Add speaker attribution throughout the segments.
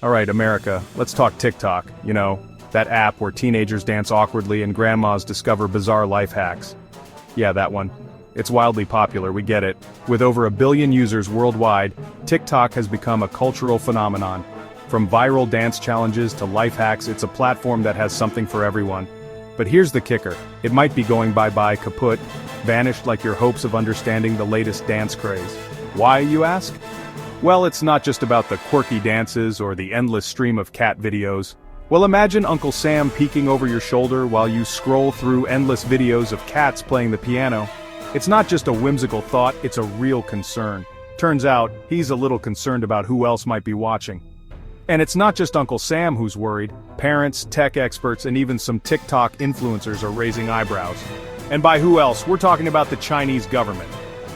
Speaker 1: Alright, America, let's talk TikTok, that app where teenagers dance awkwardly and grandmas discover bizarre life hacks. Yeah, that one. It's wildly popular, we get it. With over 1 billion users worldwide, TikTok has become a cultural phenomenon. From viral dance challenges to life hacks, it's a platform that has something for everyone. But here's the kicker, it might be going bye-bye kaput, vanished like your hopes of understanding the latest dance craze. Why, you ask? Well, it's not just about the quirky dances or the endless stream of cat videos. Well, imagine Uncle Sam peeking over your shoulder while you scroll through endless videos of cats playing the piano. It's not just a whimsical thought, it's a real concern. Turns out, he's a little concerned about who else might be watching. And it's not just Uncle Sam who's worried. Parents, tech experts, and even some TikTok influencers are raising eyebrows. And by who else? We're talking about the Chinese government.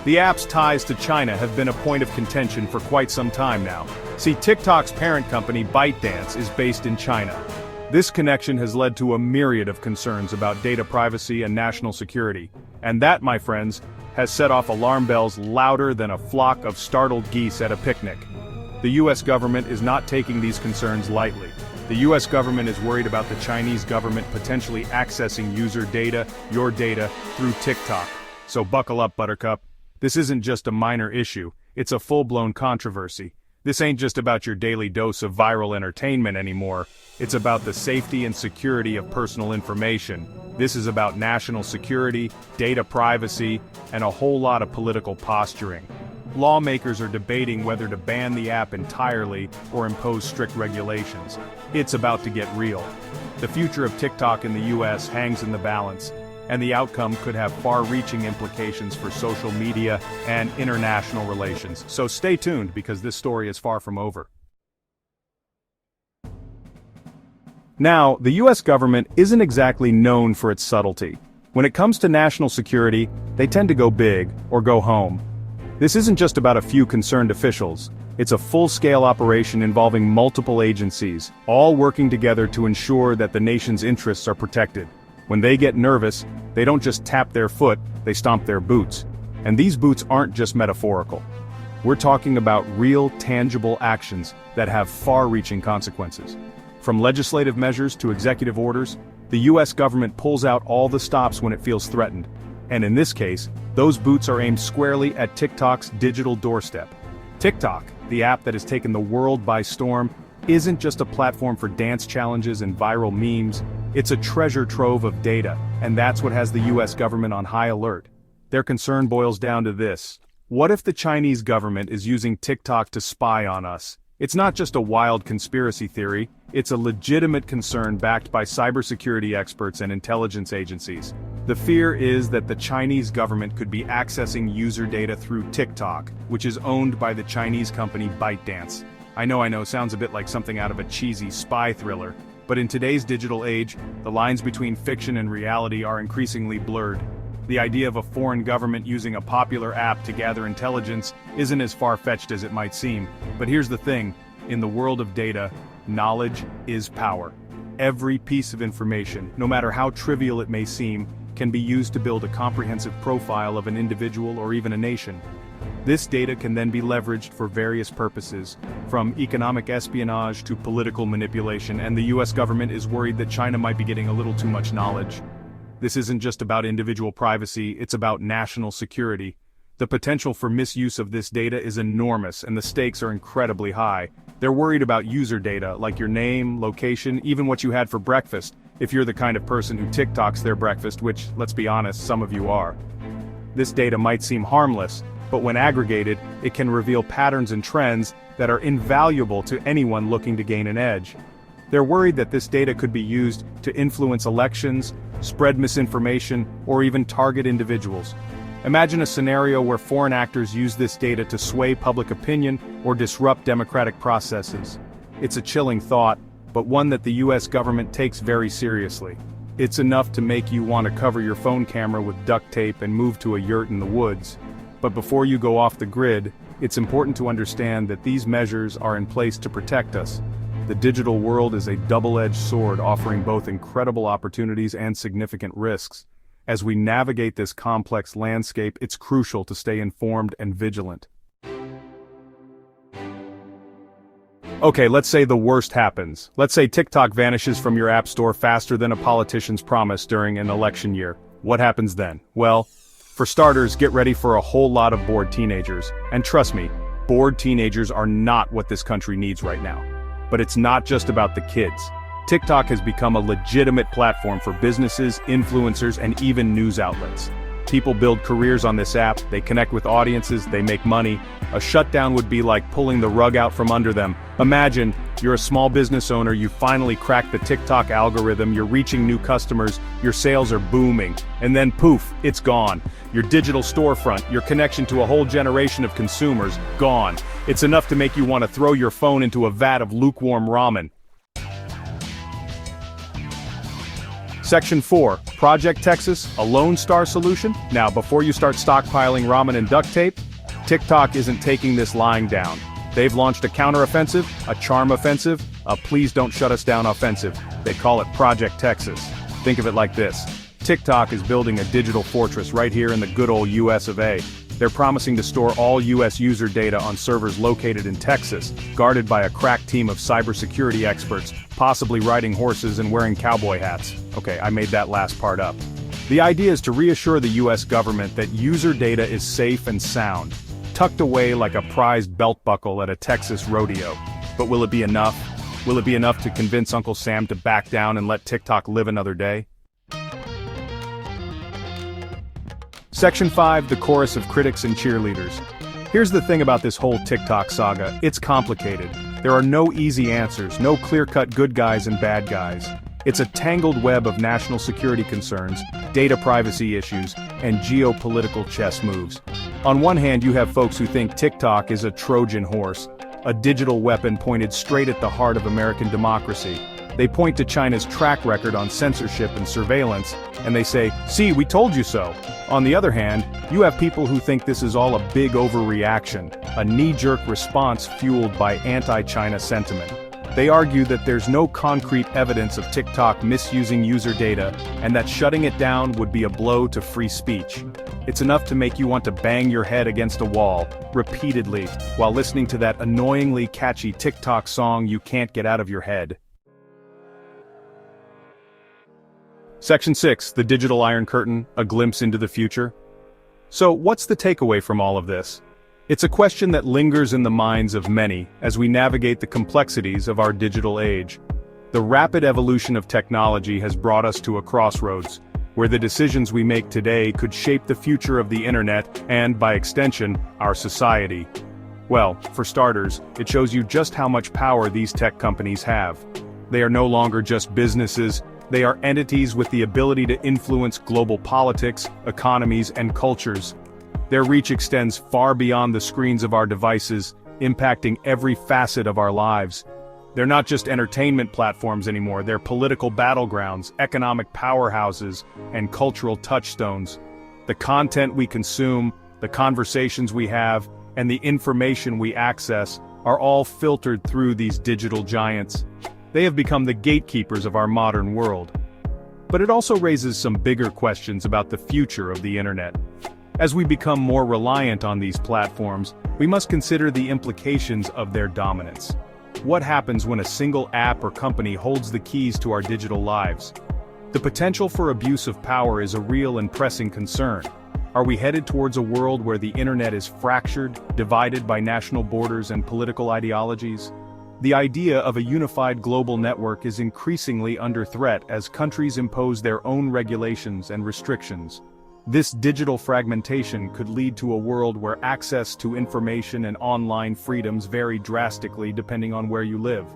Speaker 1: The app's ties to China have been a point of contention for quite some time now. See, TikTok's parent company, ByteDance, is based in China. This connection has led to a myriad of concerns about data privacy and national security. And that, my friends, has set off alarm bells louder than a flock of startled geese at a picnic. The US government is not taking these concerns lightly. The US government is worried about the Chinese government potentially accessing user data, your data, through TikTok. So buckle up, Buttercup. This isn't just a minor issue, it's a full-blown controversy. This ain't just about your daily dose of viral entertainment anymore, it's about the safety and security of personal information. This is about national security, data privacy, and a whole lot of political posturing. Lawmakers are debating whether to ban the app entirely or impose strict regulations. It's about to get real. The future of TikTok in the US hangs in the balance, and the outcome could have far-reaching implications for social media and international relations. So stay tuned, because this story is far from over. Now, the US government isn't exactly known for its subtlety. When it comes to national security, they tend to go big, or go home. This isn't just about a few concerned officials. It's a full-scale operation involving multiple agencies, all working together to ensure that the nation's interests are protected. When they get nervous, they don't just tap their foot, they stomp their boots. And these boots aren't just metaphorical. We're talking about real, tangible actions that have far-reaching consequences. From legislative measures to executive orders, the US government pulls out all the stops when it feels threatened. And in this case, those boots are aimed squarely at TikTok's digital doorstep. TikTok, the app that has taken the world by storm, isn't just a platform for dance challenges and viral memes, it's a treasure trove of data, and that's what has the US government on high alert. Their concern boils down to this: what if the Chinese government is using TikTok to spy on us? It's not just a wild conspiracy theory, it's a legitimate concern backed by cybersecurity experts and intelligence agencies. The fear is that the Chinese government could be accessing user data through TikTok, which is owned by the Chinese company ByteDance. I know, sounds a bit like something out of a cheesy spy thriller, but in today's digital age, the lines between fiction and reality are increasingly blurred. The idea of a foreign government using a popular app to gather intelligence isn't as far-fetched as it might seem. But here's the thing, in the world of data, knowledge is power. Every piece of information, no matter how trivial it may seem, can be used to build a comprehensive profile of an individual or even a nation. This data can then be leveraged for various purposes, from economic espionage to political manipulation, and the US government is worried that China might be getting a little too much knowledge. This isn't just about individual privacy, it's about national security. The potential for misuse of this data is enormous, and the stakes are incredibly high. They're worried about user data, like your name, location, even what you had for breakfast, if you're the kind of person who TikToks their breakfast, which, let's be honest, some of you are. This data might seem harmless, but when aggregated, it can reveal patterns and trends that are invaluable to anyone looking to gain an edge. They're worried that this data could be used to influence elections, spread misinformation, or even target individuals. Imagine a scenario where foreign actors use this data to sway public opinion or disrupt democratic processes. It's a chilling thought, but one that the US government takes very seriously. It's enough to make you want to cover your phone camera with duct tape and move to a yurt in the woods. But before you go off the grid, it's important to understand that these measures are in place to protect us. The digital world is a double-edged sword, offering both incredible opportunities and significant risks. As we navigate this complex landscape, it's crucial to stay informed and vigilant. Okay, let's say the worst happens. Let's say TikTok vanishes from your app store faster than a politician's promise during an election year. What happens then? Well, for starters, get ready for a whole lot of bored teenagers. And trust me, bored teenagers are not what this country needs right now. But it's not just about the kids. TikTok has become a legitimate platform for businesses, influencers, and even news outlets. People build careers on this app, they connect with audiences, they make money. A shutdown would be like pulling the rug out from under them. Imagine, you're a small business owner, you finally cracked the TikTok algorithm, you're reaching new customers, your sales are booming, and then poof, it's gone. Your digital storefront, your connection to a whole generation of consumers, gone. It's enough to make you want to throw your phone into a vat of lukewarm ramen. Section 4, Project Texas, a Lone Star solution? Now, before you start stockpiling ramen and duct tape, TikTok isn't taking this lying down. They've launched a counteroffensive, a charm offensive, a please don't shut us down offensive. They call it Project Texas. Think of it like this. TikTok is building a digital fortress right here in the good old US of A. They're promising to store all US user data on servers located in Texas, guarded by a crack team of cybersecurity experts, possibly riding horses and wearing cowboy hats. Okay, I made that last part up. The idea is to reassure the US government that user data is safe and sound, tucked away like a prized belt buckle at a Texas rodeo. But will it be enough? Will it be enough to convince Uncle Sam to back down and let TikTok live another day? Section 5, the chorus of critics and cheerleaders. Here's the thing about this whole TikTok saga, it's complicated. There are no easy answers, no clear-cut good guys and bad guys. It's a tangled web of national security concerns, data privacy issues, and geopolitical chess moves. On one hand, you have folks who think TikTok is a Trojan horse, a digital weapon pointed straight at the heart of American democracy. They point to China's track record on censorship and surveillance, and they say, "See, we told you so." On the other hand, you have people who think this is all a big overreaction, a knee-jerk response fueled by anti-China sentiment. They argue that there's no concrete evidence of TikTok misusing user data, and that shutting it down would be a blow to free speech. It's enough to make you want to bang your head against a wall, repeatedly, while listening to that annoyingly catchy TikTok song you can't get out of your head. Section 6, the Digital Iron Curtain, a glimpse into the future. So, what's the takeaway from all of this? It's a question that lingers in the minds of many as we navigate the complexities of our digital age. The rapid evolution of technology has brought us to a crossroads, where the decisions we make today could shape the future of the internet and, by extension, our society. Well, for starters, it shows you just how much power these tech companies have. They are no longer just businesses. They are entities with the ability to influence global politics, economies, and cultures. Their reach extends far beyond the screens of our devices, impacting every facet of our lives. They're not just entertainment platforms anymore, they're political battlegrounds, economic powerhouses, and cultural touchstones. The content we consume, the conversations we have, and the information we access are all filtered through these digital giants. They have become the gatekeepers of our modern world. But it also raises some bigger questions about the future of the internet. As we become more reliant on these platforms, we must consider the implications of their dominance. What happens when a single app or company holds the keys to our digital lives? The potential for abuse of power is a real and pressing concern. Are we headed towards a world where the internet is fractured, divided by national borders and political ideologies? The idea of a unified global network is increasingly under threat as countries impose their own regulations and restrictions. This digital fragmentation could lead to a world where access to information and online freedoms vary drastically depending on where you live.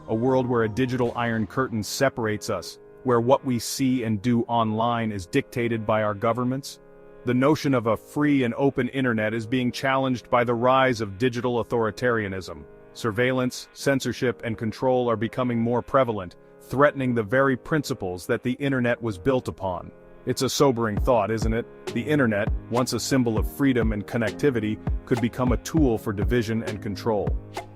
Speaker 1: A world where a digital iron curtain separates us, where what we see and do online is dictated by our governments. The notion of a free and open internet is being challenged by the rise of digital authoritarianism. Surveillance, censorship, and control are becoming more prevalent, threatening the very principles that the internet was built upon. It's a sobering thought, isn't it? The internet, once a symbol of freedom and connectivity, could become a tool for division and control.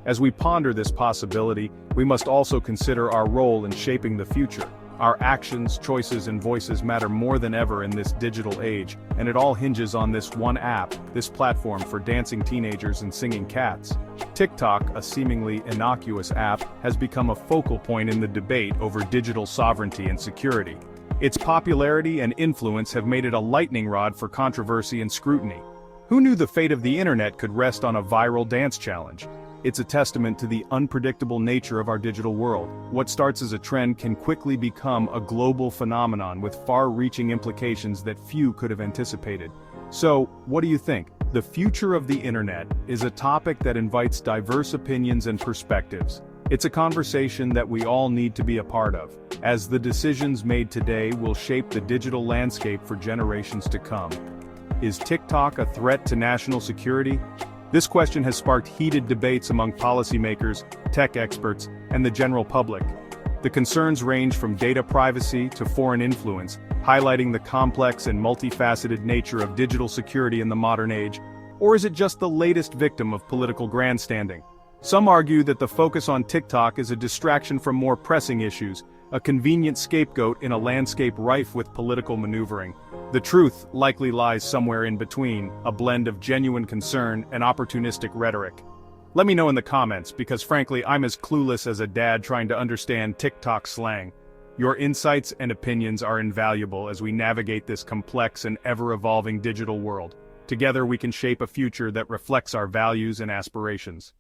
Speaker 1: As we ponder this possibility, we must also consider our role in shaping the future. Our actions, choices, and voices matter more than ever in this digital age, and it all hinges on this one app, this platform for dancing teenagers and singing cats. TikTok, a seemingly innocuous app, has become a focal point in the debate over digital sovereignty and security. Its popularity and influence have made it a lightning rod for controversy and scrutiny. Who knew the fate of the internet could rest on a viral dance challenge? It's a testament to the unpredictable nature of our digital world. What starts as a trend can quickly become a global phenomenon with far-reaching implications that few could have anticipated. So, what do you think? The future of the internet is a topic that invites diverse opinions and perspectives. It's a conversation that we all need to be a part of, as the decisions made today will shape the digital landscape for generations to come. Is TikTok a threat to national security? This question has sparked heated debates among policymakers, tech experts, and the general public. The concerns range from data privacy to foreign influence, highlighting the complex and multifaceted nature of digital security in the modern age. Or is it just the latest victim of political grandstanding? Some argue that the focus on TikTok is a distraction from more pressing issues, a convenient scapegoat in a landscape rife with political maneuvering. The truth likely lies somewhere in between, a blend of genuine concern and opportunistic rhetoric. Let me know in the comments, because frankly I'm as clueless as a dad trying to understand TikTok slang. Your insights and opinions are invaluable as we navigate this complex and ever-evolving digital world. Together we can shape a future that reflects our values and aspirations.